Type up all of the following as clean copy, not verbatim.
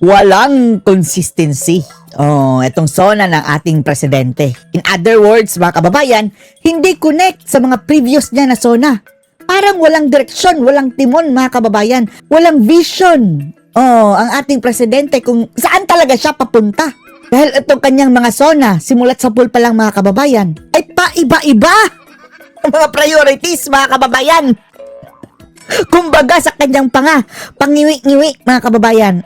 Walang consistency. Itong SONA ng ating presidente. In other words, mga kababayan, hindi connect sa mga previous niya na SONA. Parang walang direksyon, walang timon, mga kababayan. Walang vision. Ang ating presidente kung saan talaga siya papunta. Dahil itong kanyang mga SONA, simulat sa pool pa lang, mga kababayan, ay paiba-iba ang mga priorities, mga kababayan. Kumbaga sa kanyang pangiwi-ngiwi, mga kababayan.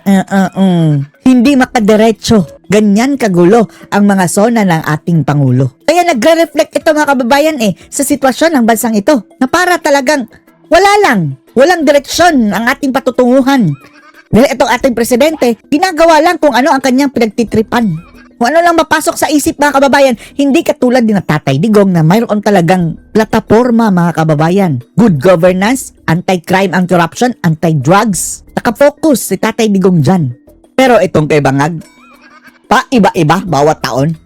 Hindi makadiretso. Ganyan kagulo ang mga SONA ng ating Pangulo. Kaya nagre-reflect ito, mga kababayan, sa sitwasyon ng bansang ito, na para talagang walang direksyon ang ating patutunguhan. Dahil itong ating presidente, ginagawa lang kung ano ang kanyang pinagtitripan. Kung ano lang mapasok sa isip, mga kababayan, hindi katulad din ng Tatay Digong na mayroon talagang plataforma, mga kababayan. Good governance, anti-crime and corruption, anti-drugs. Nakafocus si Tatay Digong dyan. Pero itong kay Bangag, iba-iba bawat taon.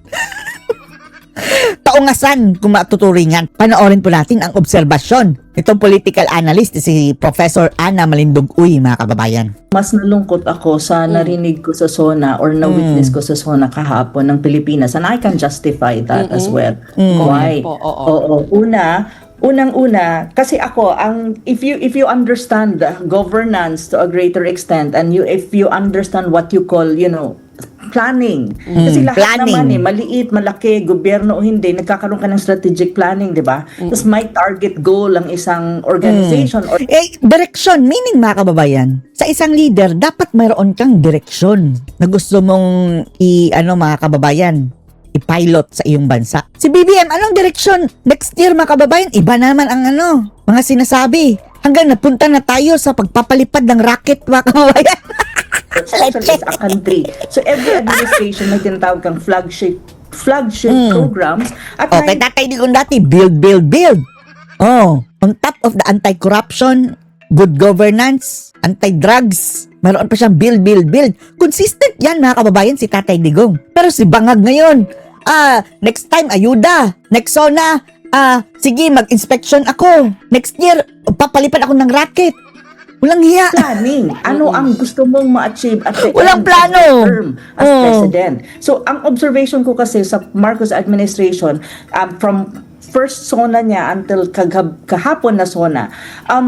Taungasan kung matuturingan. Panoorin po natin ang obserbasyon nitong political analyst si Professor Ana Malindog Uy, mga kababayan. Mas nalungkot ako sa narinig ko sa SONA or na-witness ko sa SONA kahapon ng Pilipinas, and I can justify that as well. Why? Oo. Unang-una, kasi ako, if you understand the governance to a greater extent, and if you understand what you call, planning. Kasi lahat naman maliit, malaki, gobyerno o hindi, nagkakaroon ka ng strategic planning, di ba? Tapos may target goal ang isang organization. Direksyon, meaning, mga kababayan, sa isang leader, dapat mayroon kang direksyon na gusto mong mga kababayan, i-pilot sa iyong bansa. Si BBM, anong direksyon? Next year, mga kababayan, iba naman ang mga sinasabi. Hanggang napunta na tayo sa pagpapalipad ng rocket, mga kababayan. Is a country. So every administration may tinatawag kang flagship programs. At kay Tatay Digong dati, build. On top of the anti-corruption, good governance, anti-drugs, mayroon pa siyang build. Consistent yan, mga kababayan, si Tatay Digong. Pero si Bangag ngayon, next time, ayuda. Next SONA, sige, mag-inspection ako. Next year, papalipad ako ng rocket. Walang hiya. Planning. Ano ang gusto mong ma-achieve at the walang end plano. of the term as president. So, ang observation ko kasi sa Marcos administration, from first SONA niya until kahapon na SONA,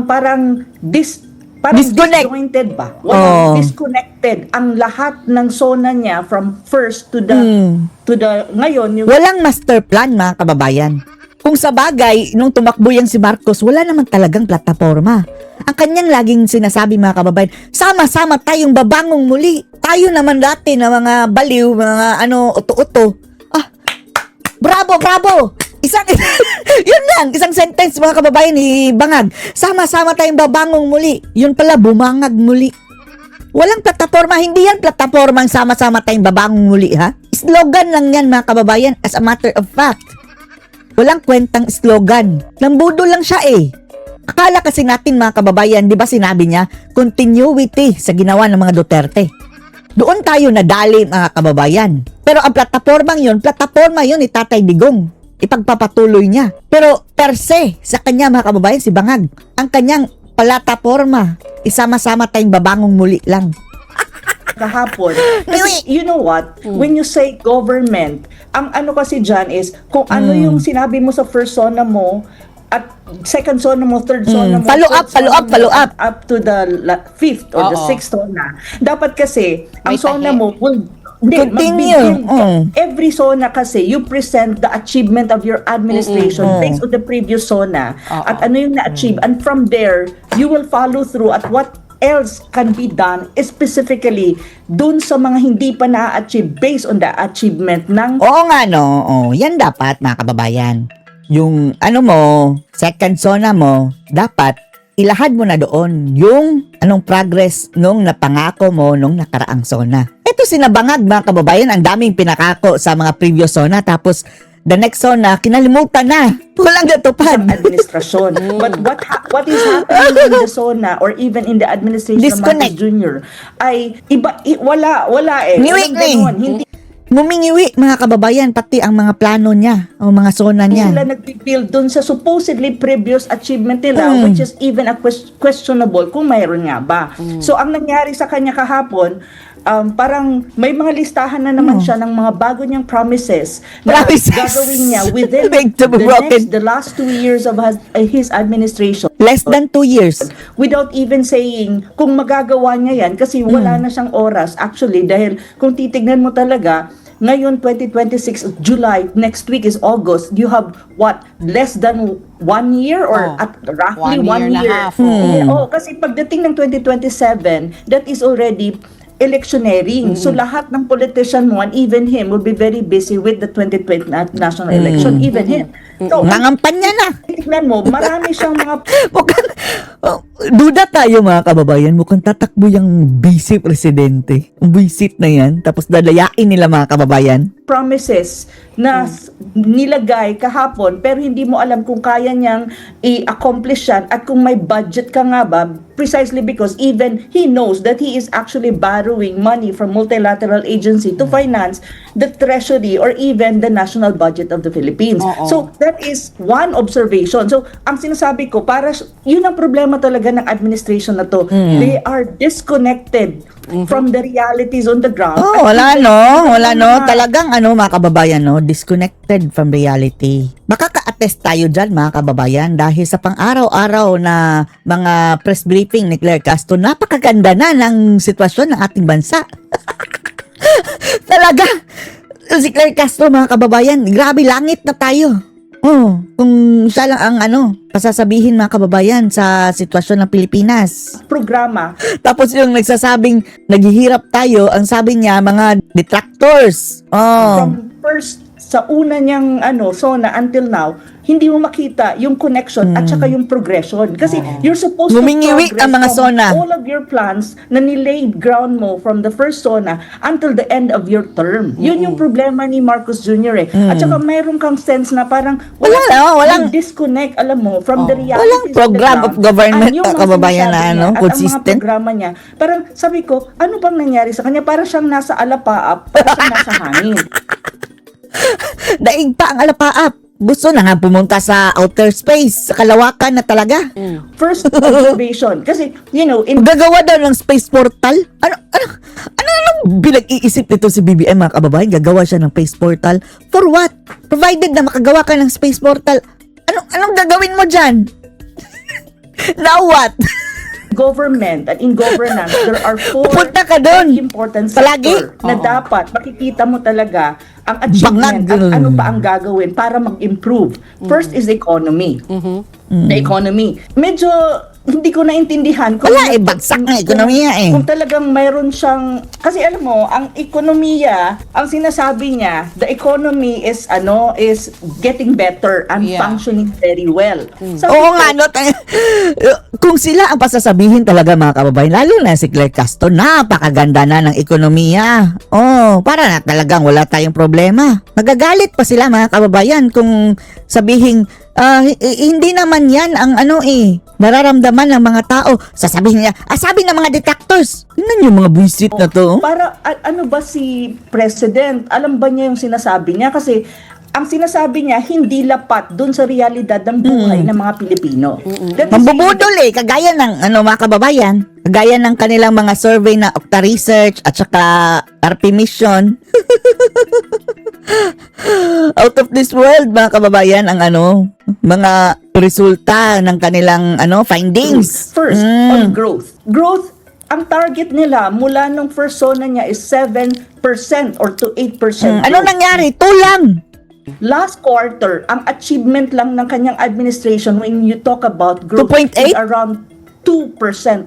parang disjointed ba? Disconnected ang lahat ng SONA niya from first to the ngayon. Walang master plan, mga kababayan. Kung sa bagay, nung tumakbo yang si Marcos, wala naman talagang plataforma. Ang kanyang laging sinasabi, mga kababayan, sama-sama tayong babangong muli. Tayo naman dati na mga baliw, mga uto-uto. Bravo! Isang sentence, mga kababayan, ni Bangag. Sama-sama tayong babangong muli. Yun pala, bumangag muli. Walang plataforma, hindi yan plataforma ang sama-sama tayong babangong muli, ha? Slogan lang yan, mga kababayan, as a matter of fact. Walang kwentang slogan. Lambudo lang siya Akala kasi natin, mga kababayan, di ba sinabi niya, continuity sa ginawa ng mga Duterte. Doon tayo nadali, mga kababayan. Pero ang plataforma yun ni Tatay Digong. Ipagpapatuloy niya. Pero per se, sa kanya, mga kababayan, si Bangag, ang kanyang plataforma, isama-sama tayong babangong muli lang. Kahapon. Kasi, you know what? When you say government, ang kasi dyan is, kung ano yung sinabi mo sa first SONA mo, at second SONA mo, third SONA mo, follow up. Up to the fifth or the sixth SONA. Dapat kasi, ang SONA mo will continue. Every SONA kasi, you present the achievement of your administration based on the previous SONA. At ano yung na-achieve. And from there, you will follow through at what else can be done specifically dun sa mga hindi pa na-achieve based on the achievement ng... Oo nga, yan dapat, mga kababayan. Yung second SONA mo, dapat ilahad mo na doon yung anong progress nung napangako mo nung nakaraang SONA. Ito sinabangag, mga kababayan, ang daming pinakako sa mga previous SONA, tapos the next SONA, kinalimutan na. Walang natupad. Administrasyon. But what is happening in the SONA or even in the administration of Marcos Jr. ay iba, wala Hindi Mumingiwi, mga kababayan, pati ang mga plano niya, o mga SONA niya. Sila nagpibuild dun sa supposedly previous achievement nila, which is even a questionable kung mayroon nga ba. So, ang nangyari sa kanya kahapon, parang may mga listahan na naman siya ng mga bago niyang promises na Promises. gagawin niya within Big to be broken. the last 2 years of his administration. Less than 2 years. Without even saying kung magagawa niya yan kasi wala na siyang oras actually, dahil kung titignan mo talaga ngayon 2026 July, next week is August, you have what, less than 1 year or at roughly 1 1 year and a year. half. Kasi pagdating ng 2027, that is already electioneering. So lahat ng politician mo, and even him, will be very busy with the 2020 national election, even him. So, Nangampanya na. tignan mo, marami siyang mga Mukhang, duda tayo mga kababayan, mukhang tatakbo yung vice presidente. Ang visit na yan, tapos dadayain nila mga kababayan. promises na nilagay kahapon pero hindi mo alam kung kaya niyang i-accomplish yan at kung may budget ka nga ba, precisely because even he knows that he is actually borrowing money from multilateral agency to finance the treasury or even the national budget of the Philippines. So that is one observation. So ang sinasabi ko, yun ang problema talaga ng administration na to. They are disconnected from the realities on the ground. Oh, wala no. Talagang mga kababayan, disconnected from reality. Makaka-attest tayo dyan mga kababayan dahil sa pang-araw-araw na mga press briefing ni Claire Castro, napakaganda na ng sitwasyon ng ating bansa. Talaga. Si Claire Castro mga kababayan, grabe langit na tayo. Kung siya lang ang pasasabihin mga kababayan sa sitwasyon ng Pilipinas. Programa. Tapos yung nagsasabing naghihirap tayo, ang sabi niya mga detractors. From first sa una niyang SONA until now, hindi mo makita yung connection at saka yung progression. Kasi you're supposed Gumingiwi to progress ang mga from SONA. all of your plans na nilaid ground mo from the first SONA until the end of your term. Yun yung problema ni Marcos Jr. At saka mayroon kang sense na parang walang disconnect, alam mo, from the realities Walang program on the of government, And yung mga kababayan, na sinasabi niya at consistent. ang mga programa niya, parang sabi ko, ano bang nangyari sa kanya? Parang siyang nasa alapaap, parang siyang nasa hangin. Daig pa ang alapaap. Gusto na nga pumunta sa outer space, sa kalawakan na talaga. First observation. Kasi, Gagawa daw ng space portal? Anong binag-iisip nito si BBM mga kababayan? Gagawa siya ng space portal? For what? Provided na makagawa ka ng space portal, anong gagawin mo dyan? Now what? government and in governance, there are 4 Pupunta ka dun. important Palagi. sector na dapat makikita mo talaga ang achievement Bangag. at ano pa ang gagawin para mag-improve. First is the economy. The economy. Medyo hindi ko naintindihan kung Wala bagsak ng ekonomiya kung talagang mayroon siyang, kasi alam mo, ang ekonomiya, ang sinasabi niya, the economy is getting better and functioning very well. Sabi Oo ko, nga, kung sila ang pasasabihin talaga mga kababayan, lalo na si Claire Castro, napakaganda na ng ekonomiya. Para na talagang wala tayong problema. Magagalit pa sila mga kababayan kung sabihin, hindi naman yan ang nararamdaman ng mga tao. Sasabihin niya, sabi ng mga detractors. Tingnan yung mga visit na to. para ano ba si President? Alam ba niya yung sinasabi niya? Kasi ang sinasabi niya, hindi lapat dun sa realidad ng buhay ng mga Pilipino. That is- Mambubudol kagaya ng mga kababayan, kagaya ng kanilang mga survey na Okta Research at saka RP Mission. Out of this world mga kababayan ang mga resulta ng kanilang findings. First, on growth. Growth, ang target nila mula nung first SONA niya is 7% or to 8%. Ano nangyari? Tulang. Last quarter, ang achievement lang ng kanyang administration when you talk about growth 2.8? is around 2%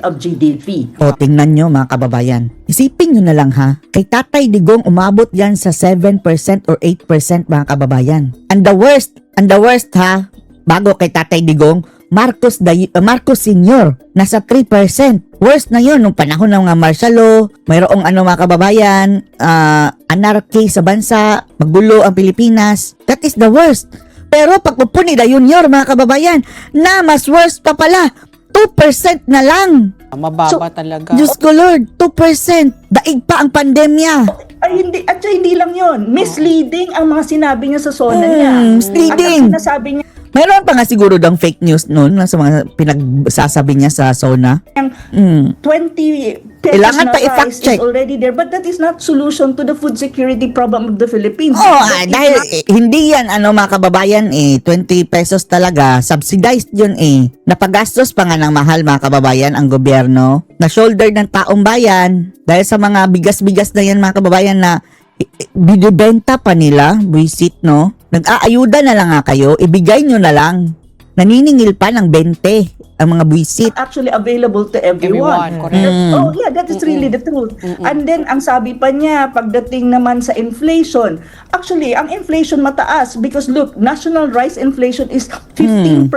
of GDP. Tingnan nyo mga kababayan. Isipin nyo na lang ha. Kay Tatay Digong umabot yan sa 7% or 8% mga kababayan. And the worst ha, bago kay Tatay Digong, Marcos Sr. nasa 3%. Worst na yun nung panahon ng mga martial law, mayroong mga kababayan, anarchy sa bansa, magulo ang Pilipinas. That is the worst. Pero pagpupuni na Junior mga kababayan, na mas worst pa pala, 2% na lang. Mababa talaga. Diyos ko Lord, 2%. Daig pa ang pandemya. Hindi lang yon. Misleading ang mga sinabi niya sa SONA niya. Misleading. At ang sinasabi niya, Mayroon pa nga siguro dang fake news noon sa mga pinagsasabi niya sa SONA. 20 pesos Kailangan na pa rice i-fact check. is already there, but that is not solution to the food security problem of the Philippines. Oh, That is dahil not- hindi yan mga kababayan 20 pesos talaga, subsidized yun Napagastos pa nga ng mahal mga kababayan ang gobyerno, na shoulder ng taong bayan dahil sa mga bigas-bigas na yan mga kababayan na binibenta pa nila, buisit no. Nag-aayuda na lang nga kayo, ibigay nyo na lang. Naniningil pa ng 20 ang mga buisit. actually available to everyone. Correct. Oh yeah, that is really the truth. And then ang sabi pa niya pagdating naman sa inflation, actually ang inflation mataas because look, national rice inflation is 15%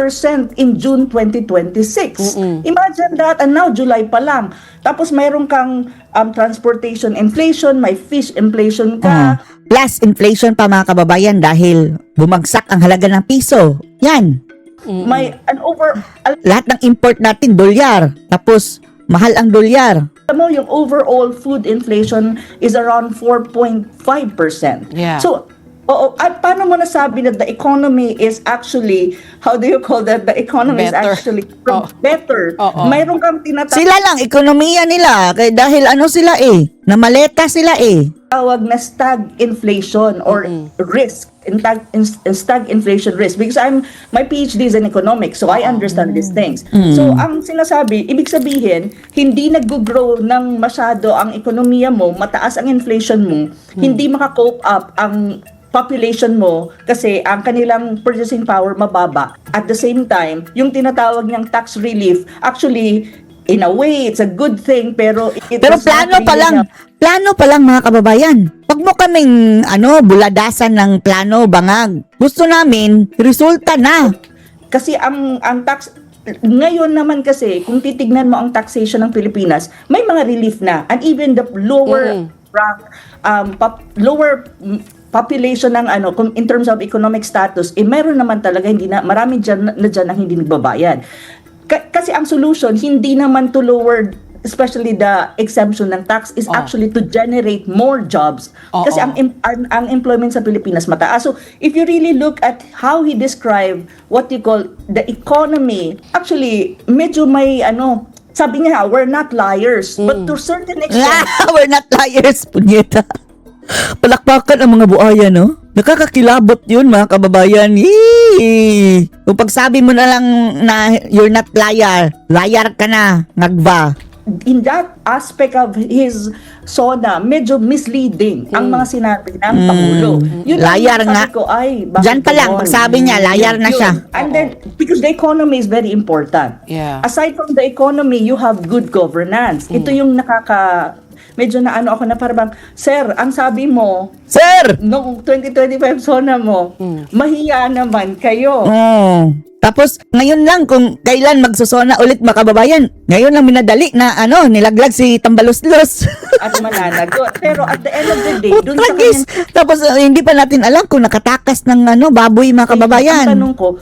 in June 2026. Imagine that, and now July pa lang. Tapos mayroon kang transportation inflation, may fish inflation ka. Plus inflation pa mga kababayan dahil bumagsak ang halaga ng piso. Yan. May an over Lahat ng import natin dolyar. Tapos mahal ang dolyar. alam mo, yung overall food inflation is around 4.5%. Yeah. So, at paano mo nasabi that the economy is actually, how do you call that? The economy is Better. actually Oh. better. Oo. Mayroon kang tinatawag Sila lang, ekonomiya nila. Kaya dahil sila namaleta sila na stagflation or risk, stagflation risk. Because my PhD is in economics, so I understand these things. So, ang sinasabi, ibig sabihin, hindi nag-grow ng masyado ang ekonomiya mo, mataas ang inflation mo, hindi maka-cope up ang population mo kasi ang kanilang purchasing power mababa. At the same time, yung tinatawag niyang tax relief, actually, in a way, it's a good thing, pero Pero plano pa lang mga kababayan. Pag mo kaming buladasan ng plano, bangag. Gusto namin, resulta na. Kasi ang tax ngayon naman kasi kung titignan mo ang taxation ng Pilipinas, may mga relief na, and even the lower rank lower population ng in terms of economic status, meron naman talaga marami dyan ang hindi nagbabayad. Kasi ang solution hindi naman to lower, especially the exemption ng tax, is actually to generate more jobs. Kasi ang employment sa Pilipinas mataas. So if you really look at how he described what you call the economy, actually medyo may sabi niya, we're not liars, but to certain extent We're not liars, punyeta. Palakpakan ang mga buaya, no? Nakakakilabot yun, mga kababayan. Yee! Kung pagsabi mo na lang na you're not liar, liar ka na, ngagba. in that aspect of his SONA, medyo misleading ang mga sinabi ng Pangulo. Yun ang Liar sabi nga. ko, ay, bakit Diyan pa lang, ganon? pagsabi niya, liar na Yun. siya. And then, because the economy is very important. Yeah. Aside from the economy, you have good governance. Ito yung medyo na ako na parang, sir, ang sabi mo, Sir! noong 2025 SONA mo, mahiya naman kayo. Oh. Tapos, ngayon lang, kung kailan magsusona ulit mga kababayan, ngayon lang minadali na nilaglag si Tambaluslos. At mananagot. Pero at the end of the day, dun sa Tragis. kanyang Tapos, hindi pa natin alam kung nakatakas ng baboy mga kababayan. Ang tanong ko,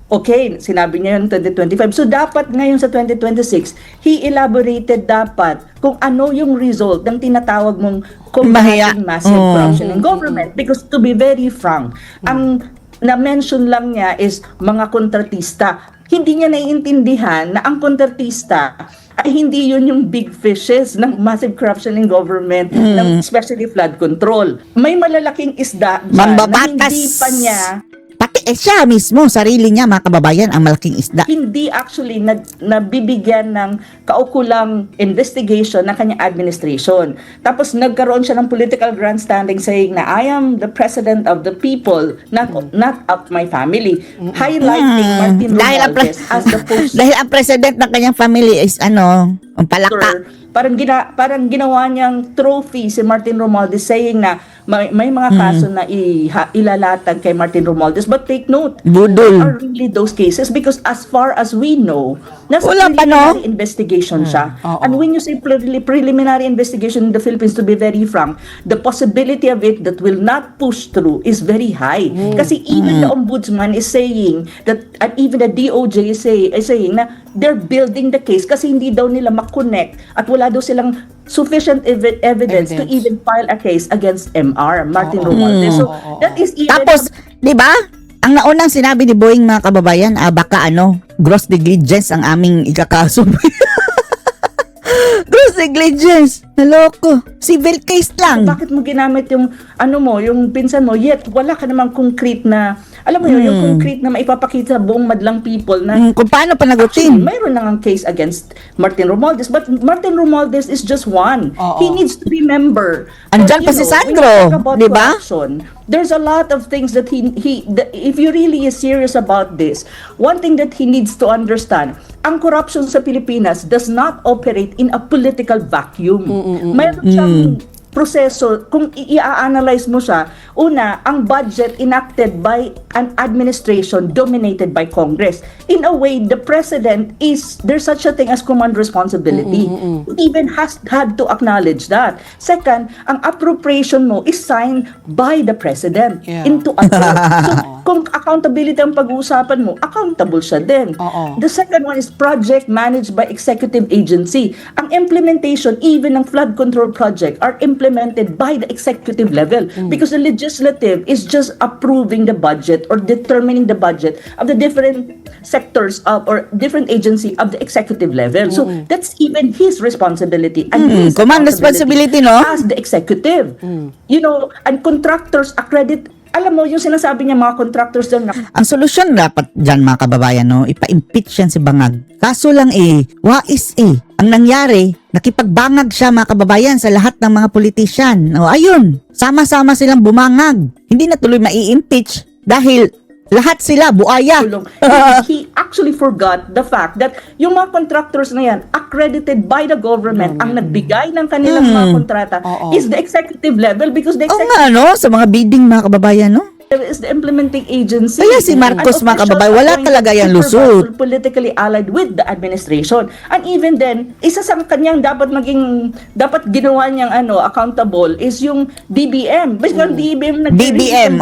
okay, sinabi niya yun 2025. So, dapat ngayon sa 2026, he elaborated dapat kung ano yung result ng tinatawag mong Mahiya. combating massive corruption in government. Because to be very frank, ang na-mention lang niya is mga kontratista. Hindi niya naiintindihan na ang kontratista ay hindi yun yung big fishes ng massive corruption in government, ng especially flood control. May malalaking isda dyan na Mambabatas. hindi pa niya Pati siya mismo, sarili niya mga kababayan, ang malaking isda. hindi actually nabibigyan ng kaukulang investigation ng kanyang administration. Tapos nagkaroon siya ng political grandstanding saying na I am the president of the people, not of my family. Highlighting Martin Dahil ang Romualdez as the post Dahil ang president ng kanyang family is ang palaka. parang ginawa niyang trophy si Martin Romualdez saying na may mga kaso na ilalatag kay Martin Romualdez, but take note, Budol. there are really those cases because as far as we know, nasa Wala pa, preliminary investigation siya. And when you say preliminary investigation in the Philippines, to be very frank, the possibility of it that will not push through is very high. Kasi even the ombudsman is saying that, and even the DOJ is saying na they're building the case kasi hindi daw nila makonect at wala daw silang sufficient evidence to even file a case against Martin Romualdez. So that is even Tapos, di ba? Ang naunang sinabi ni Boying, mga kababayan, baka gross negligence ang aming ikakaso. Gross negligence. Naloko. Civil case lang. Bakit mo ginamit yung yung pinsan mo, yet wala ka namang concrete na, alam mo yun, yung concrete na maipapakita sa buong madlang people na Kung paano actually, panagutin. mayroon na ngang case against Martin Romualdez, but Martin Romualdez is just one. Oo. He needs to remember. Andyan that, pa si when Sandro, you talk about di ba? corruption, there's a lot of things that if you really is serious about this, one thing that he needs to understand, ang corruption sa Pilipinas does not operate in a political vacuum. Mayroon siyang proseso, kung i-analyze mo siya, una, ang budget enacted by an administration dominated by Congress. In a way, the president there's such a thing as command responsibility. He even had to acknowledge that. Second, ang appropriation mo is signed by the president into a law. So, kung accountability ang pag-uusapan mo, accountable siya din. The second one is project managed by executive agency. Ang implementation, even ng flood control project, are implemented by the executive level because the legislative is just approving the budget or determining the budget of the different sectors or different agency of the executive level. So that's even his responsibility and his Command responsibility, no? as the executive. And contractors alam mo, yung sinasabi niya mga contractors doon na Ang solusyon dapat dyan, mga kababayan, ipa-impeach yan si Bangag. Kaso lang wais ang nangyari, nakipagbangag siya, mga kababayan, sa lahat ng mga politician. Ayun, sama-sama silang bumangag. Hindi na tuloy mai-impeach dahil lahat sila buaya. tulong. He actually forgot the fact that yung mga contractors na yan, accredited by the government, ang nagbigay ng kanilang mga kontrata is the executive level because the Oo executive nga, sa mga bidding, mga kababayan, is the implementing agency. Kaya si Marcos, And mga kababayan, wala officials talaga yan appointed, lusot. supervisor, politically allied with the administration. And even then, isa sa kanyang dapat ginawa niyang accountable is yung DBM. Basta ang DBM DBM,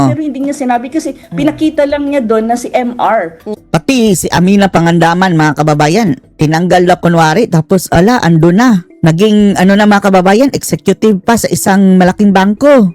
pero hindi niya sinabi kasi pinakita lang niya doon na si MR. Pati si Amina Pangandaman, mga kababayan, tinanggal na kunwari, tapos ando na. Naging na, mga kababayan, executive pa sa isang malaking bangko.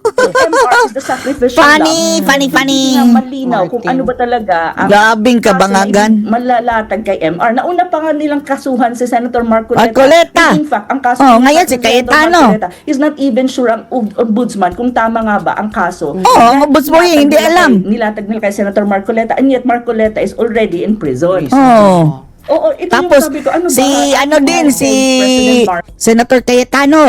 MR is the sacrificial Funny, lamb. funny, funny. Hindi nga malinaw kung ano ba talaga ang Grabing kaso na kabangagan. malalatag kay MR. Nauna pa nga nilang kasuhan si Senator Marcoleta. Marcoleta. In fact, ang kaso Ngayon si Senator Cayetano. Marcoleta is not even sure ang ombudsman kung tama nga ba ang kaso. ang ombudsman, hindi alam. Nilatag nila kay Senator Marcoleta and yet Marcoleta is already in prison. Oo, ito Tapos, yung sabi ko, ano ba? si President Marcos. Senator Cayetano,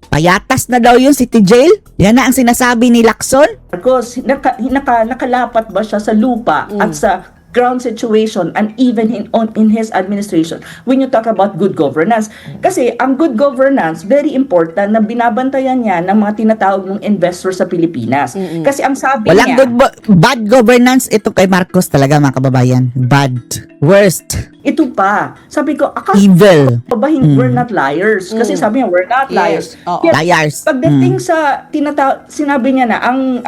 payatas na daw yung city jail. Yan na ang sinasabi ni Lacson. Marcos, nakalapat ba siya sa lupa at sa ground situation and even in his administration when you talk about good governance? Kasi ang good governance, very important na binabantayan niya ng mga tinatawag ng investors sa Pilipinas. Kasi ang sabi Walang niya, bad governance ito kay Marcos talaga, mga kababayan. Bad. Worst. ito pa. Sabi ko, Evil. we're not liars. Kasi sabi niya, we're not liars. Yes. Oo. Yet, Liars. pagdating sa sinabi niya na ang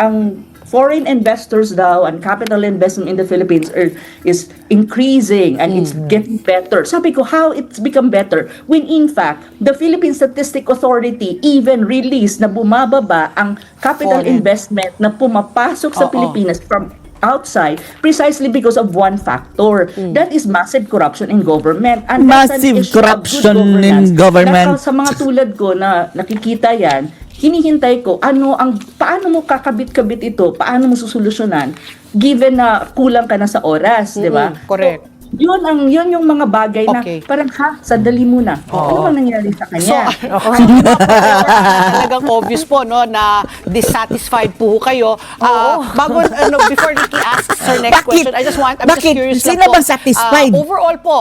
foreign investors daw and capital investment in the Philippines is increasing and it's getting better. Sabi ko, how it's become better when in fact the Philippine Statistic Authority even released na bumababa ang capital Foreign. investment na pumapasok sa Oo. Pilipinas from outside precisely because of one factor. That is massive corruption in government. And that's an Massive issue of good corruption governance. in government. Sa mga tulad ko na nakikita yan, hinihintay ko paano mo kakabit-kabit ito, paano mo susolusyonan given na kulang ka na sa oras, di ba? correct. So, yun yung mga bagay Okay. na parang sandali muna. Ano bang nangyari sa kanya? Talagang obvious po na dissatisfied po kayo. Before Nikki asks her next Bakit? question, I'm just Bakit? curious lang Sino po. bang satisfied? Overall po,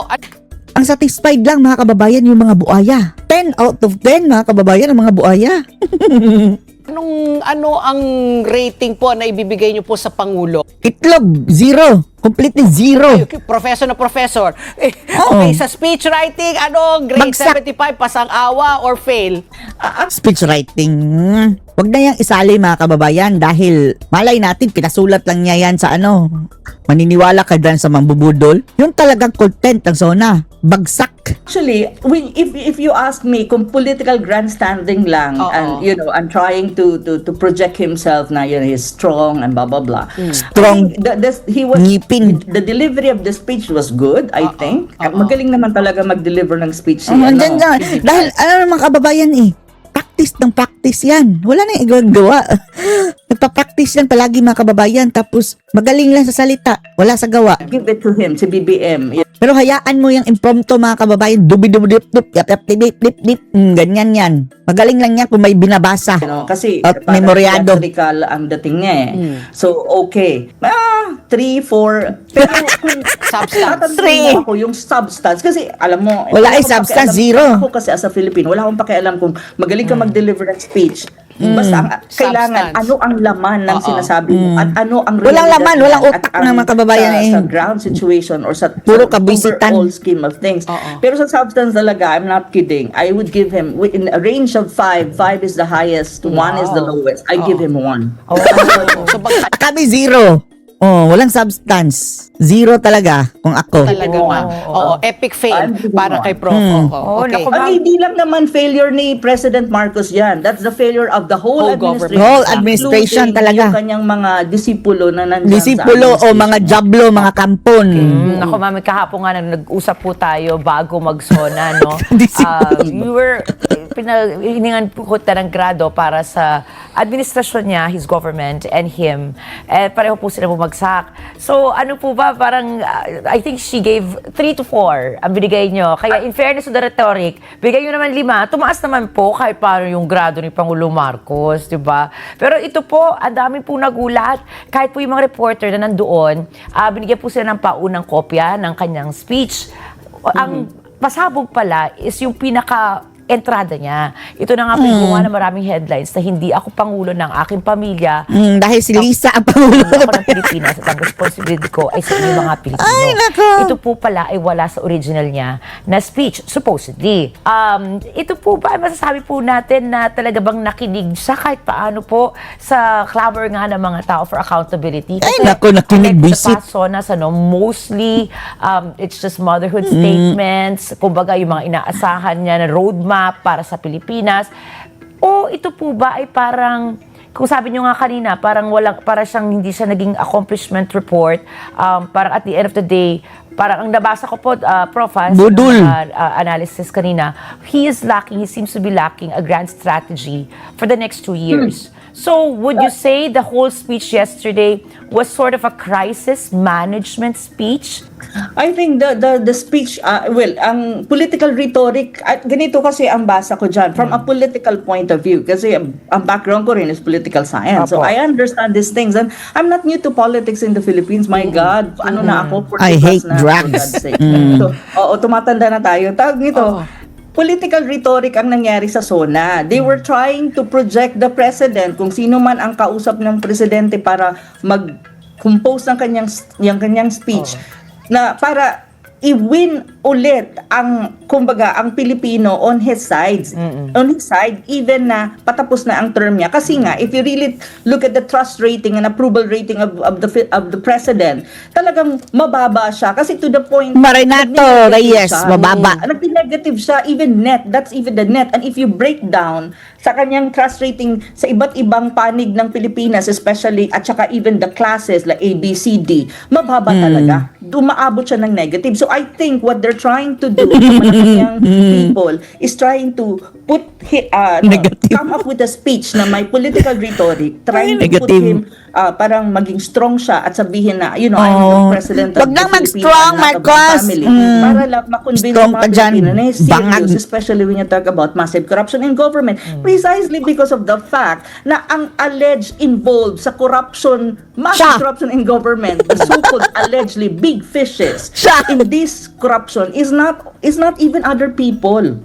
Ang satisfied lang, mga kababayan, yung mga buaya. 10 out of 10, mga kababayan, ang mga buaya. ano ang rating po na ibibigay niyo po sa Pangulo? Itlog, 0. Completely 0. Okay, professor na professor. Okay, sa speech writing, grade Bagsak. 75, pasang awa or fail? Speech writing. Wag na yang isali mga kababayan dahil malay natin pinasulat lang niya yan sa maniniwala ka dyan sa mambubudol. Yung talagang content ng SONA, bagsak. Actually, if you ask me kung political grandstanding lang, and and trying to project himself na he's strong and blah blah blah. Strong. Ngipin. The delivery of the speech was good, I think. Magaling naman talaga mag-deliver ng speech Dyan. Dahil naman kababayan practice yan. Wala na igagawa. Nagpa-practice yan palagi mga kababayan, tapos magaling lang sa salita, wala sa gawa. Give it to him, si BBM. Pero hayaan mo yung impromptu mga kababayan, dubi-dubi-dup-dup, yap-yap-dip-dip-dip, ganyan yan. Magaling lang yan kung may binabasa. Kasi at parang memoryado. theatrical ang dating niya So, okay. 3, 4. Pero kung Substance. tatanungin ako yung substance, kasi alam mo, Wala akong substance, pakialam- zero. Ako kasi as a Filipino, wala akong pakialam kung magaling ka mag-deliver ng speech. Basta kailangan, Substance. ano ang laman ng sinasabi mo at ano ang Walang realidad laman, niyan walang at utak ang ng mga kababayan sa ground situation or sa Puro sa kabisitan. overall scheme of things. Pero sa substance talaga, I'm not kidding. I would give him, in a range of 5 is the highest, 1 is the lowest. I give him 1. So, Kami zero. Walang substance. Zero talaga kung ako. talaga nga. Oo, epic fail para kay Prof. Okay. naku, At hindi lang naman failure ni President Marcos yan. That's the failure of the whole Whole administration. government. Whole administration including talaga. Yung kanyang mga disipulo na nandyan Disipulo o mga jablo, mga kampon. Naku, mami, kahapon nga nag-usap po tayo bago mag-SONA, no? Disipulo. We were, hiningan po ko ng grado para sa administrasyon niya, his government, and him. Pareho po sila bumagsak. So, ano po ba, parang, I think she gave 3 to 4 ang binigay nyo. Kaya, in fairness to the rhetoric, bigay nyo naman 5, tumaas naman po kahit paano yung grado ni Pangulo Marcos, di ba? Pero ito po, ang dami po nagulat. Kahit po yung mga reporter na nandoon, binigyan po sila ng paunang kopya ng kanyang speech. Ang pasabog pala is yung entrada niya. Ito na nga po yung gumawa ng maraming headlines na hindi ako pangulo ng aking pamilya. Dahil si Lisa ang pangulo Ako ng Pilipinas at ang responsibility ko ay sa inyo mga Pilipino. Ay, nako! Ito po pala ay wala sa original niya na speech, supposedly. Ito po ba, masasabi po natin na talaga bang nakinig siya kahit paano po sa clamor nga ng mga tao for accountability? Ay, nako, nakinig, visit. Sonas, mostly, it's just motherhood statements, kumbaga yung mga inaasahan niya na roadmap para sa Pilipinas. O ito po ba ay parang, kung sabi nyo nga kanina, parang siyang hindi siya naging accomplishment report, parang at the end of the day, parang ang nabasa ko po, Prof, Budol. analysis kanina, he seems to be lacking a grand strategy for the next 2 years. So, would you say the whole speech yesterday was sort of a crisis management speech? I think the speech, ang political rhetoric, at ganito kasi ang basa ko dyan, from a political point of view, kasi ang background ko rin is political science. So I understand these things, and I'm not new to politics in the Philippines. My God, ano na ako, 40 I plus hate na, for drugs. God's sake. So, tumatanda na tayo. Tawag nito, political rhetoric ang nangyari sa SONA. They were trying to project the president, kung sino man ang kausap ng presidente para mag-compose ng kanyang speech, na para i-win ulit ang Pilipino on his side, even na patapos na ang term niya. Kasi nga, if you really look at the trust rating and approval rating of the president, talagang mababa siya. Kasi to the point, Marinato nag-negative Reyes, siya. mababa. Nag-negative siya, even net. That's even the net. And if you break down sa kanyang trust rating sa iba't ibang panig ng Pilipinas, especially, at saka even the classes like A, B, C, D, mababa talaga. Dumaabot siya ng negative. So I think what they're trying to do sa mga kanyang people is trying to come up with a speech na may political rhetoric, trying to put Negative. him parang maging strong siya at sabihin na, I'm the president of Wag the nang Philippines, mag-strong, I'm not of the Marcos. family. Para lang makonvince Strong ng ka mga dyan. Pilipino na is Bangag. serious, especially when you talk about massive corruption in government. Precisely because of the fact na ang alleged involved sa corruption, massive Siya. corruption in government, the so-called allegedly big fishes Siya. in this corruption is not even other people.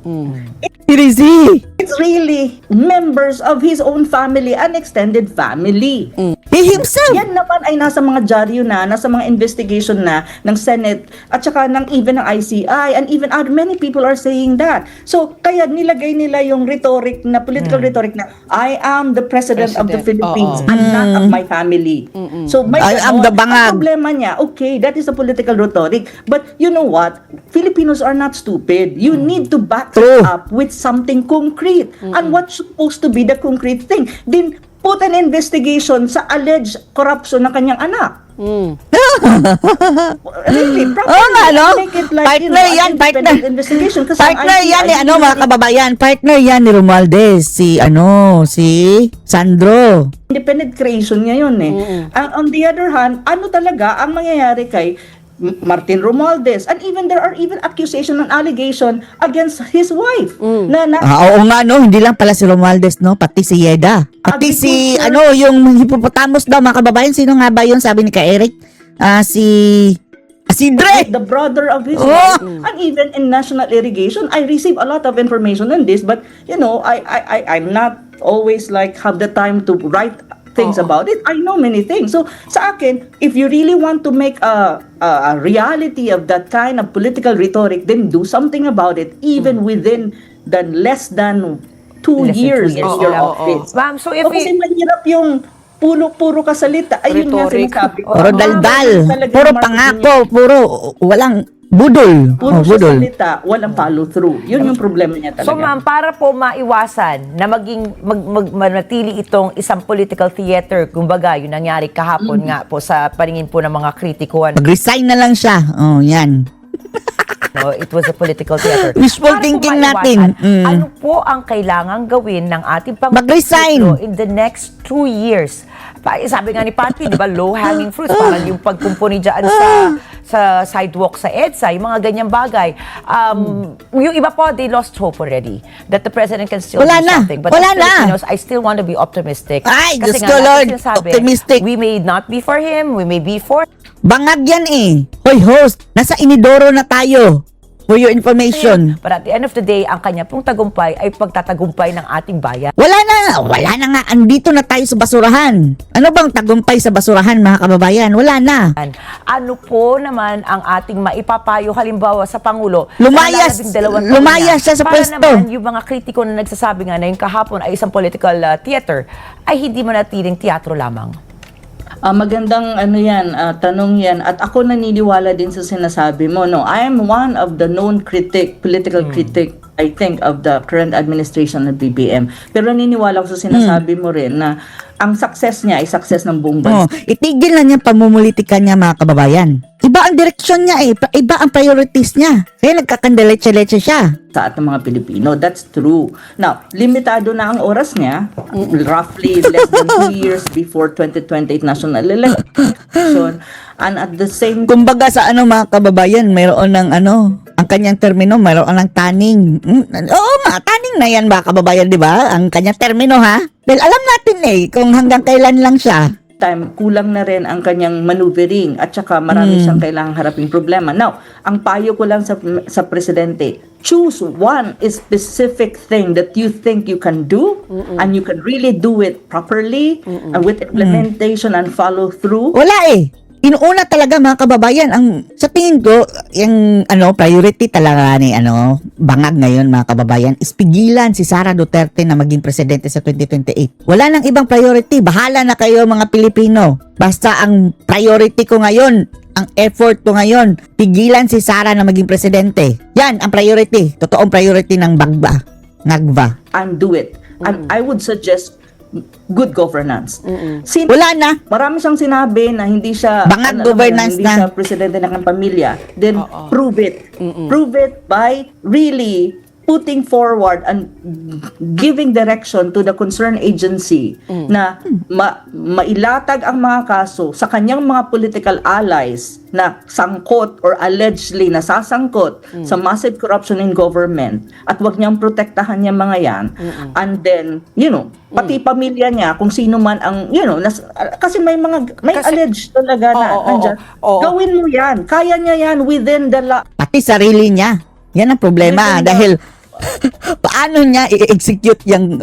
It is he. It's really members of his own family and extended family. He himself. Yan naman ay nasa mga dyaryo na, nasa mga investigation na ng Senate at saka ng even ng ICI, and even many people are saying that. So kaya nilagay nila yung rhetoric na political rhetoric na I am the president of the Philippines and not of my family. So may I am ganon. the bangag. Ang problema niya, okay, that is a political rhetoric, but you know what? Filipinos are not stupid. You need to back True. it up with something concrete. And what's supposed to be the concrete thing? Then put an investigation sa alleged corruption ng kanyang anak. Really, properly. Oo nga, no? Make it like, Partner an yan, independent partner. investigation. Kasi ang Partner ICI, yan ni mga kababayan. Partner yan ni Romualdez. Si Sandro. independent creation niya yun eh. On the other hand, ano talaga ang mangyayari kay Martin Romualdez, and even there are even accusation and allegation against his wife na Oo nga, no? Hindi lang pala si Romualdez, no? Pati si Yeda. Pati si, Agriculture. yung hippopotamus daw, mga kababayan. Sino nga ba yun? Sabi ni Ka Eric. Si Asidre. the brother of his Oh! wife, and even in national irrigation, I receive a lot of information on this, but you know, I'm not always like have the time to write things about it. I know many things. So sa akin, if you really want to make a reality of that kind of political rhetoric, then do something about it, even within the less than 2 years in your office. Ma'am, so if O kasi mahirap yung puro kasalita. Ayun nga Rhetoric. sinasabi ko. Puro daldal. Talagang Puro marketing pangako. Puro walang budol. Puro Oh, budol. salita, walang follow through. Yun yung problema niya talaga. So ma'am, para po maiwasan na manatili itong isang political theater, kumbaga, yung nangyari kahapon nga po sa paningin po ng mga kritikuhan, Mag-resign na lang siya. Oh, yan. no, it was a political theater. Wishful Para po thinking maiwasan, natin. ano po ang kailangang gawin ng ating Mag-resign. in the next 2 years? Sabi nga ni Patty, di ba, low-hanging fruits, parang yung pagkumpuni dyan sa sidewalk sa EDSA, yung mga ganyang bagay. Yung iba po, they lost hope already that the president can still Wala do na. something. But Wala as na. Filipinos, I still want to be optimistic. Ay, Kasi Diyos nga, ko, lagi Lord, sinasabi, optimistic. we may not be for him, we may be for Bangag yan eh. Hoy, host. Nasa Inidoro na tayo. For your information. But at the end of the day, ang kanya pong tagumpay ay pagtatagumpay ng ating bayan. Wala na nga. Andito na tayo sa basurahan. Ano bang tagumpay sa basurahan, mga kababayan? Wala na. Ano po naman ang ating maipapayo halimbawa sa Pangulo? Lumayas. na 12 taon Lumayas na, siya sa para pwesto. naman yung mga kritiko na nagsasabi nga na yung kahapon ay isang political theater ay hindi manatiling teatro lamang. Magandang tanong yan. At ako naniniwala din sa sinasabi mo. No, I am one of the known political critic, I think, of the current administration ng BBM. Pero naniniwala ko sa sinasabi mo rin na ang success niya ay success ng buong Oh, bansa. itigil na niya pamumulitika niya, mga kababayan. Iba ang direksyon niya eh. Iba ang priorities niya. Kaya nagkakandaleche-leche siya. Sa ating mga Pilipino. That's true. Now, limitado na ang oras niya. Roughly less than 2 years before 2028 national election. And at the same Kumbaga sa mga kababayan, mayroon ng ang kanyang termino, mayroon ng taning. Oo, taning na yan, mga kababayan, di ba? Ang kanyang termino, ha? Dahil alam natin kung hanggang kailan lang siya. time, kulang na rin ang kanyang maneuvering at saka marami siyang kailangang haraping problema. Now, ang payo ko lang sa presidente, choose one specific thing that you think you can do and you can really do it properly and with implementation and follow through. Wala Inuuna talaga, mga kababayan, sa tingin ko, yung priority talaga ni bangag ngayon, mga kababayan, is pigilan si Sara Duterte na maging presidente sa 2028. Wala nang ibang priority. Bahala na kayo, mga Pilipino. Basta ang priority ko ngayon, ang effort ko ngayon, pigilan si Sara na maging presidente. Yan ang priority. Totoong priority ng ngagba. And do it. And I would suggest good governance. Wala na. Marami siyang sinabi na hindi siya Bangag governance hindi na. siya presidente ng pamilya. Then prove it. Prove it by really putting forward and giving direction to the concerned agency na mailatag ang mga kaso sa kanyang mga political allies na sangkot or allegedly nasasangkot sa massive corruption in government at wag niyang protektahan niya mga yan. And then, pati pamilya niya, kung sino man ang, kasi may alleged talaga na nandyan. Gawin mo yan. Kaya niya yan within the law. Pati sarili niya. Yan ang problema. Dahil Paano niya i-execute yung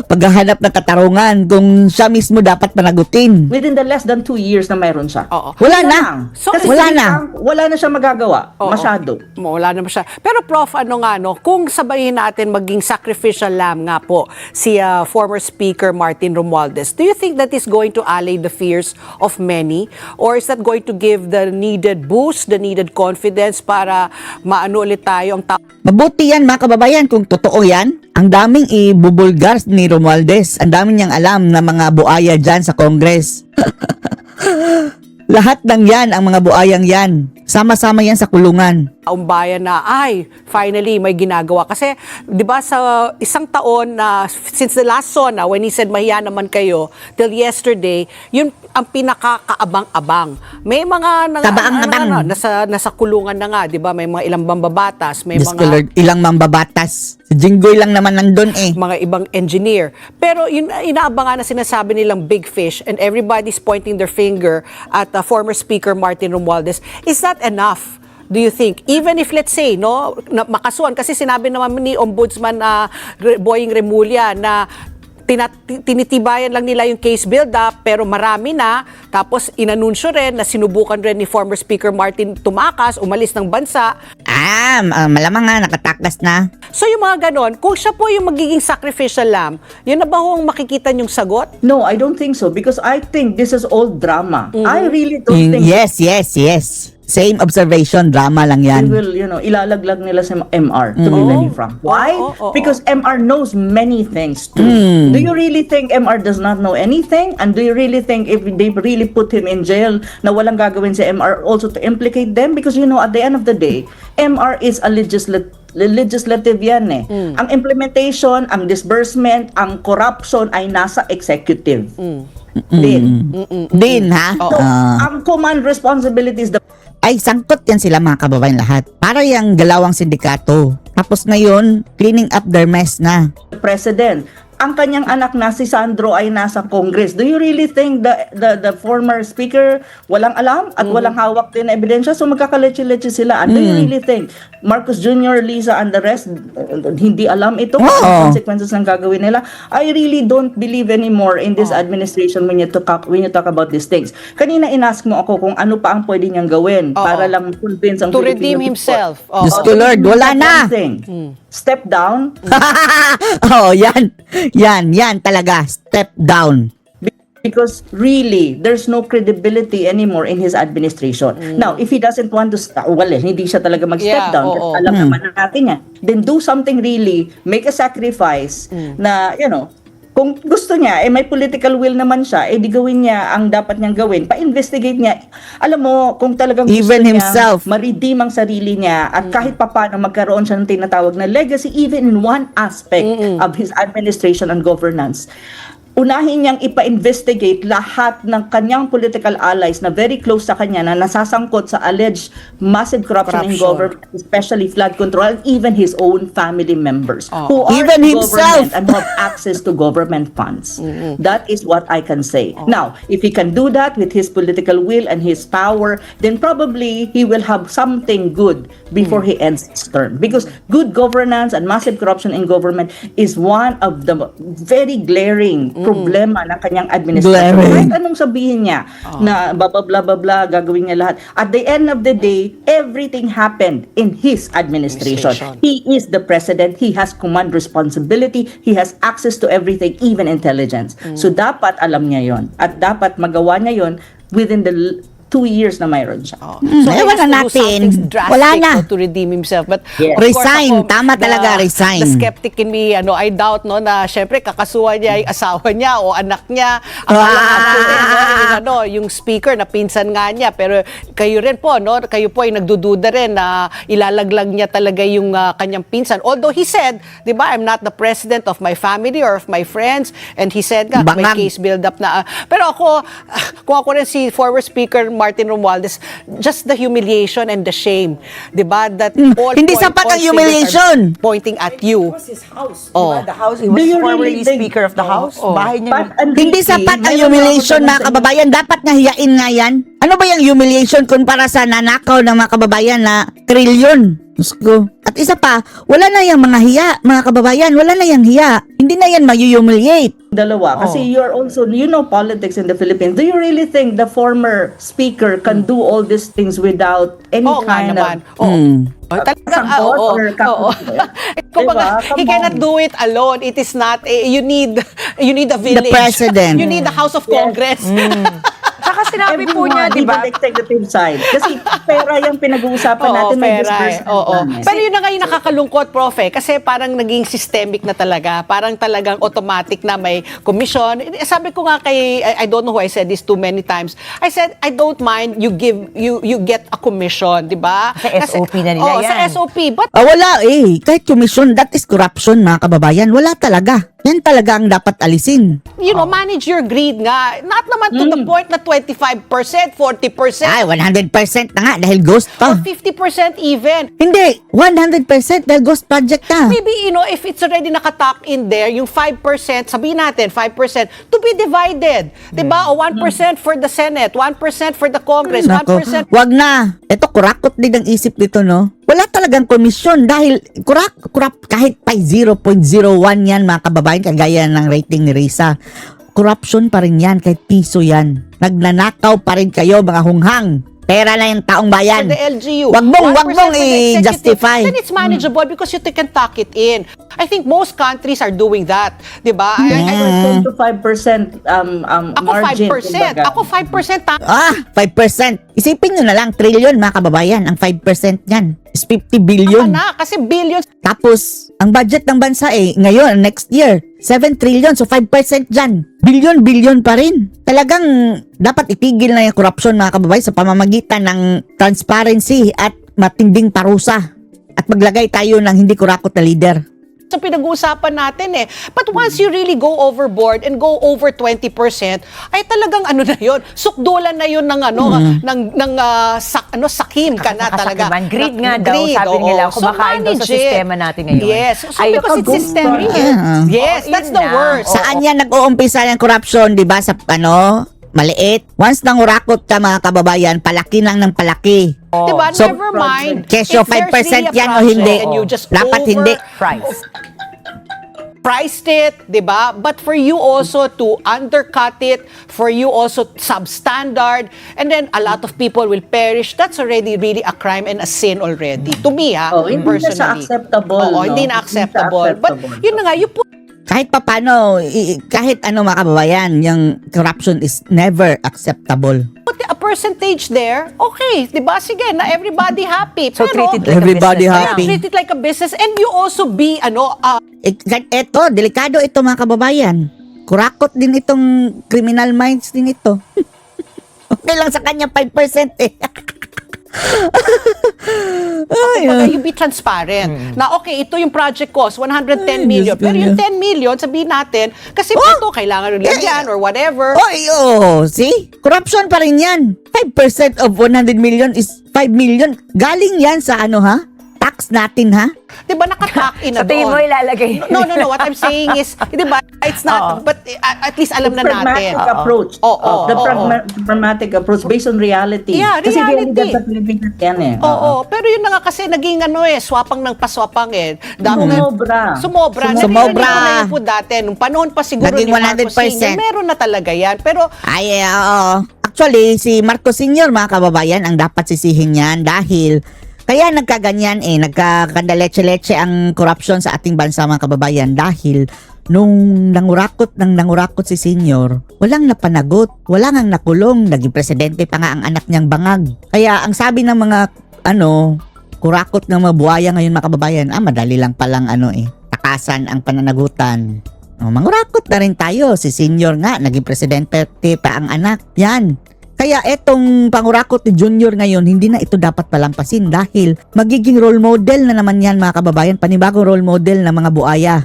paghahanap ng katarungan kung siya mismo dapat panagutin? Within the less than 2 years na mayroon siya. Oo. Wala Yun na. lang. So, Kasi wala hindi na. wala na siya magagawa. Oo. Masyado. Wala naman siya. Pero Prof, ano nga, no, kung sabayin natin maging sacrificial lamb nga po si former Speaker Martin Romualdez, do you think that is going to allay the fears of many? Or is that going to give the needed boost, the needed confidence para maano ulit tayo ang Mabuti yan mga kababayan kung totoo yan. Ang daming ibubulgar ni Romualdez. Ang daming niyang alam na mga buaya dyan sa Congress. Lahat ng yan, ang mga buayang yan. Sama-sama yan sa kulungan. bayan na, ay, finally, may ginagawa. Kasi, di ba, sa isang taon na, since the last SONA, when he said, mahiya naman kayo, till yesterday, yun ang pinakakaabang-abang. May mga, Kabaang-abang. nasa kulungan na nga, di ba, may mga ilang mambabatas, may Diyos mga ko Lord, ilang mambabatas. Si Jinggoy lang naman nandun eh. mga ibang engineer. Pero yun, inaabangan na sinasabi nilang big fish and everybody's pointing their finger at former Speaker Martin Romualdez. Is that enough? Do you think? Even if, let's say, no, makasuhan, kasi sinabi naman ni Ombudsman Boying Remulla na tinitibayan lang nila yung case build-up, pero marami na. Tapos inanunsyo rin na sinubukan rin ni former Speaker Martin tumakas, umalis ng bansa. Malamang nga, nakatakas na. So yung mga ganon, kung siya po yung magiging sacrificial lamb, yun na ba ho ang makikita niyong sagot? No, I don't think so because I think this is all drama. I really don't think Yes. Same observation, drama lang yan. they will, ilalaglag nila sa MR, to be very frank. Why? Because MR knows many things too. Do you really think MR does not know anything? And do you really think if they really put him in jail na walang gagawin sa MR also to implicate them? Because at the end of the day, MR is a legislative yan eh. Ang implementation, ang disbursement, ang corruption ay nasa executive. Din, ha? So, ang command responsibility is the Ay, sangkot yan sila mga kababayan lahat. Para yung galawang sindikato. Tapos ngayon, cleaning up their mess na. president. Ang kanyang anak na si Sandro ay nasa Congress. Do you really think the former speaker walang alam at walang hawak din na ebidensya? So magkakaleche-leche sila. And do you really think Marcos Jr., Lisa, and the rest hindi alam ito? Ang consequences ng gagawin nila? I really don't believe anymore in this administration when you talk about these things. Kanina inask mo ako kung ano pa ang pwede niyang gawin para lang convince ang To Filipino redeem people. himself. Diyos ko Lord, wala na. One thing. Step down. Yan talaga. Step down. Because really, there's no credibility anymore in his administration. Now, if he doesn't want to, hindi siya talaga mag-step Yeah, down. oo. Alam naman natin yan. Then do something really, make a sacrifice na, kung gusto niya, may political will naman siya, di gawin niya ang dapat niyang gawin. Pa-investigate niya. Alam mo, kung talagang gusto Even niya himself. ma-redeem ang sarili niya at kahit papaano magkaroon siya ng tinatawag na legacy even in one aspect of his administration and governance, unahin niyang ipa-investigate lahat ng kanyang political allies na very close sa kanya na nasasangkot sa alleged massive corruption in government, especially flood control, and even his own family members who are Even in himself. government and have access to government funds. That is what I can say. Now, if he can do that with his political will and his power, then probably he will have something good before he ends his term. Because good governance and massive corruption in government is one of the very glaring problema ng kanyang administration. Glaring. Kahit anong sabihin niya na blah blah blah blah, gagawin niya lahat. At the end of the day, everything happened in his administration. He is the president. He has command responsibility. He has access to everything, even intelligence. So dapat alam niya yon at dapat magawa niya yon within the 2 years na mayroon siya. So he ewan has na to do natin. something drastic Wala na. to redeem himself. But Yes. of course, Resign. ako, Tama talaga, resign. The skeptic in me, I doubt na syempre kakasuhan niya yung asawa niya o anak niya. Akala nga yung speaker na pinsan nga niya. Pero kayo rin po, kayo po ay nagdududa rin na ilalaglag niya talaga yung kanyang pinsan. Although he said, di ba, I'm not the president of my family or of my friends. And he said nga, may Bangag. case build up na. Pero ako, kung ako rin si former Speaker Martin Romualdez, just the humiliation and the shame, 'di ba? That all Hindi sapat ang fingers humiliation. are pointing at you. his house. Oh. The house, he was Do you formerly really think- Speaker of the House. Bahay niya. But Enrique, Hindi sapat ang mayroon humiliation ako mga sa kababayan. Dapat nahiyain nga yan. Ano ba yung humiliation kung para sa nanakaw ng mga kababayan na trilyon? Diyos ko. At isa pa, wala na yung mga hiya, mga kababayan, wala na yung hiya. Hindi na yan ma-humiliate. Dalawa. Kasi you're also, you know politics in the Philippines. Do you really think the former speaker can do all these things without any Oo nga kind naman. of... Oh, talagang, Support oo. or Oo. Kumbaga, Diba? he Come cannot on. do it alone. It is not, you need a village. president. You need the House of Congress. Saka sinabi po niya, di ba? Even the executive side. Kasi pera yung pinag-uusapan natin. May pera eh. disbursement Oo. lang eh. Pero yun na nga yung nakakalungkot, Prof. Kasi parang naging systemic na talaga. Parang talagang automatic na may commission. Sabi ko nga kay, I don't know who I said this too many times. I said, I don't mind you get a commission, di ba? Sa SOP na nila Sa yan. SOP. But Wala eh. Kahit commission, that is corruption, mga kababayan. Wala talaga. Yan talaga ang dapat alisin. you know, manage your greed nga. Not naman to the point na 25%, 40%, Ay, 100% na nga dahil ghost or pa. 50% even. Hindi, 100% dahil ghost project na. Maybe, you know, if it's already nakatuck in there, yung 5%, sabihin natin, 5%, to be divided. Diba? O 1% for the Senate, 1% for the Congress, Nako, 1%. wag na. Ito, kurakot din ang isip dito, no? Wala talagang komisyon dahil kurap kahit pa 0.01 yan, mga kababayan, kagaya ng rating ni Risa. Corruption pa rin yan, kahit piso yan. Nagnanakaw pa rin kayo, mga hunghang. Pera na yung taong For bayan. the LGU. Wag mong 1% for the executive. i-justify. Then it's manageable because you can tuck it in. I think most countries are doing that. Diba? 10 to 5% Ako margin. 5%. kumbaga. Ako 5%. 5%. Isipin nyo na lang, trillion, mga kababayan. Ang 5% yan is 50 Tama billion. na. Kasi billions. Tapos, ang budget ng bansa ngayon, next year, 7 trillion. So, 5% dyan. Billion pa rin. Talagang dapat itigil na yung corruption, mga kababayan, sa pamamagitan ng transparency at matinding parusa. At maglagay tayo ng hindi kurakot na leader. Sa pinag-uusapan natin eh. But once you really go overboard and go over 20%, ay talagang ano na yun, sukdulan na yun ng sakim ka na talaga. Kasakiman. Greed nga Na- daw, greed, sabi oo. nila, kumakain daw sa manage it. sistema natin ngayon. Yes. So, Ay, because it's ghost systemic. project. Yes, Oo, that's yun the na. worst. Saan yan nag-uumpisa ng corruption, di ba? Sa maliit. Once nangurakot ka, mga kababayan, palaki lang ng palaki. Diba? So, Never mind. kesyo If there's 5% really a yan o project hindi. and you just Dapat hindi. Price. priced it, di ba? But for you also to undercut it, for you also substandard, and then a lot of people will perish, that's already really a crime and a sin already. To me, Hindi na siya personally. acceptable. Oo, no? hindi na acceptable. Hindi siya But acceptable. yun na nga, you put Kahit papano, kahit ano, mga kababayan, yung corruption is never acceptable. a percentage there, okay, di ba? Sige, na everybody happy. So, Pero, treat it like Everybody a business. happy. treat it like a business, and you also be, Eto, delikado ito, mga kababayan. Kurakot din itong criminal minds din ito. Okay lang sa kanya 5% eh. kumbaga, you be transparent. Na okay, ito yung project cost, 110 million. Diyos ko Pero yung niya. 10 million, sabihin natin, kasi ito, kailangan rin lagyan or whatever. See? Corruption pa rin yan. 5% of 100 million is 5 million. Galing yan sa tax natin, ha? Di ba, nakatak in na Sa tingin mo doon. ilalagay. No. What I'm saying is, di ba, it's not, but at least alam na natin. Pragmatic approach. Oo, The oo. pragmatic approach based on reality. Yeah, Kasi reality. reality sa Pilipinas yan eh. Oo, pero yun na nga kasi naging swapang ng paswapang eh. Sumobra. Sumobra. Sumobra. Naririnig ko na yun po dati. Nung panahon pa siguro Naging ni Marcos 100%. Sr., meron na talaga yan. Pero, Ay, oo. Actually, si Marcos Sr., mga kababayan, ang dapat sisihin yan dahil kaya nagkaganyan nagkakandaleche-leche ang corruption sa ating bansa, mga kababayan, dahil nung nangurakot si Senior, walang napanagot, walang ang nakulong, naging presidente pa nga ang anak niyang bangag. Kaya ang sabi ng mga kurakot ng mga buhaya ngayon, mga kababayan, madali lang palang takasan ang pananagutan. Mangurakot na rin tayo. Si Senior nga, naging presidente pa ang anak. Yan. Kaya etong pangurakot ni Junior ngayon, hindi na ito dapat palampasin dahil magiging role model na naman yan, mga kababayan, panibagong role model ng mga buhaya.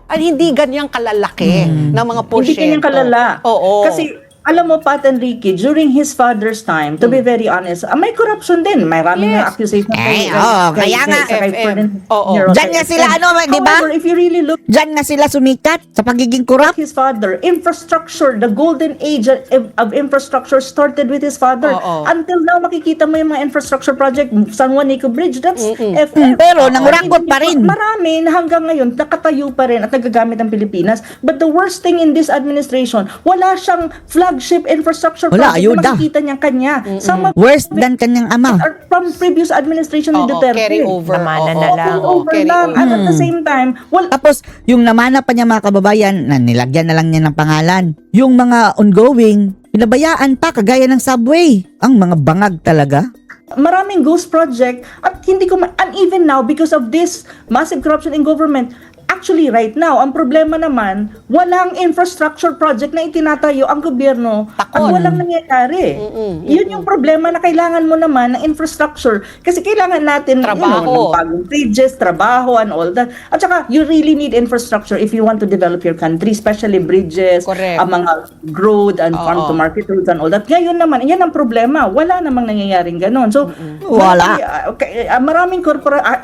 hindi ganyang kalalaki ng mga Hindi porsyento. kanyang kalala. Oo. Kasi Alam mo, Pat and Ricky, during his father's time, to be very honest, may corruption din. Maraming Yes. accusation. Kaya nga. FM. Oo. Diyan nga sila, di ba? However, if you really look Diyan nga sila sumikat sa pagiging korap. his father, infrastructure, the golden age of infrastructure started with his father. Oo. Until now, makikita mo yung mga infrastructure project, San Juanico Bridge, that's FM. Pero nangurakot pa rin. Marami na hanggang ngayon, nakatayo pa rin at nagagamit ang Pilipinas. But the worst thing in this administration, wala siyang flagship infrastructure Wala, project ayuda. na makikita niyang kanya. Some of Worse than kanyang ama. are from previous administration ni Oo, Duterte. carry over. Namana Oo, na lang. oo, Over carry lang. over. And at the same time, Tapos, yung namana pa niya mga kababayan, na nilagyan na lang niya ng pangalan. Yung mga ongoing, pinabayaan pa kagaya ng subway. Ang mga bangag talaga. maraming ghost project at hindi ko and even now because of this massive corruption in government. Actually, right now, ang problema naman, walang infrastructure project na itinatayo ang gobyerno at walang nangyayari. Yun yung problema na kailangan mo naman ng infrastructure. Kasi kailangan natin Trabaho. ng bagong bridges, trabaho, and all that. At saka, you really need infrastructure if you want to develop your country, especially bridges, Correct. ang mga road and farm-to-market roads and all that. Ngayon naman, yan ang problema. Wala namang nangyayaring ganon. So, Wala. maraming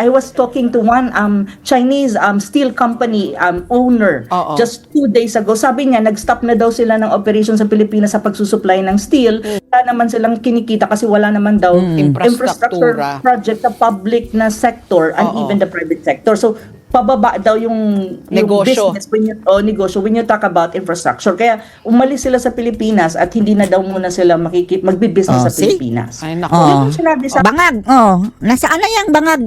I was talking to one Chinese steel company owner Oo. just 2 days ago. Sabi niya, nag-stop na daw sila ng operation sa Pilipinas sa pagsusupply ng steel. Wala naman silang kinikita kasi wala naman daw infrastructure Infrastruktura. project sa public na sector and Oo. even the private sector. So, pababa daw yung Negosyo. business negosyo when you talk about infrastructure. Kaya umalis sila sa Pilipinas at hindi na daw muna sila magbi-business sa see? Pilipinas. Ay, naku. Yun yung sinabi sa Bangag. Nasaan na yung bangag?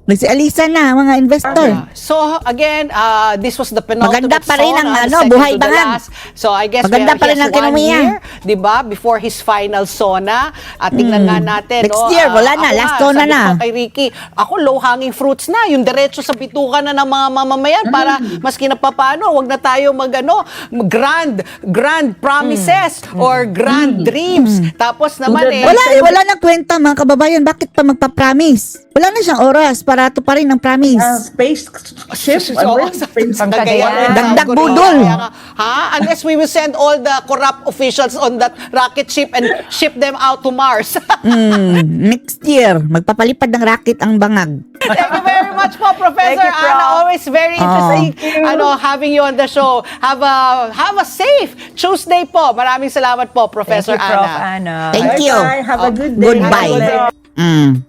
Nagsialisa na mga investor. So again, this was the penultimate Maganda pa rin ang SONA, second buhay to the bangag. last. So I guess Maganda he pa rin has ang 1 ekonomiya. year, 'di ba? Before his final SONA. At tingnan nga natin, Next year, wala na. ako Last nga, SONA sabi na. ko kay Ricky, ako low-hanging fruits na, yung diretso sa bituka na ng mga mamamayan para maski na papano, wag na tayo grand promises or grand dreams. Tapos naman Wala na kwenta mga kababayan. Bakit pa magpa-promise? Wala na siyang oras para tuparin ng promise. space ship. Dagdag budol. Unless we will send all the corrupt officials on that rocket ship and ship them out to Mars. Next year, magpapalipad ng rocket ang bangag. Thank you very much po, Professor Thank you, Prof. Ana. Always very interesting having you on the show. Have a safe Tuesday po. Maraming salamat po, Thank Professor you, Prof. Ana. Ana. Thank you. Bye-bye. Have a good day. Goodbye. Have a good day.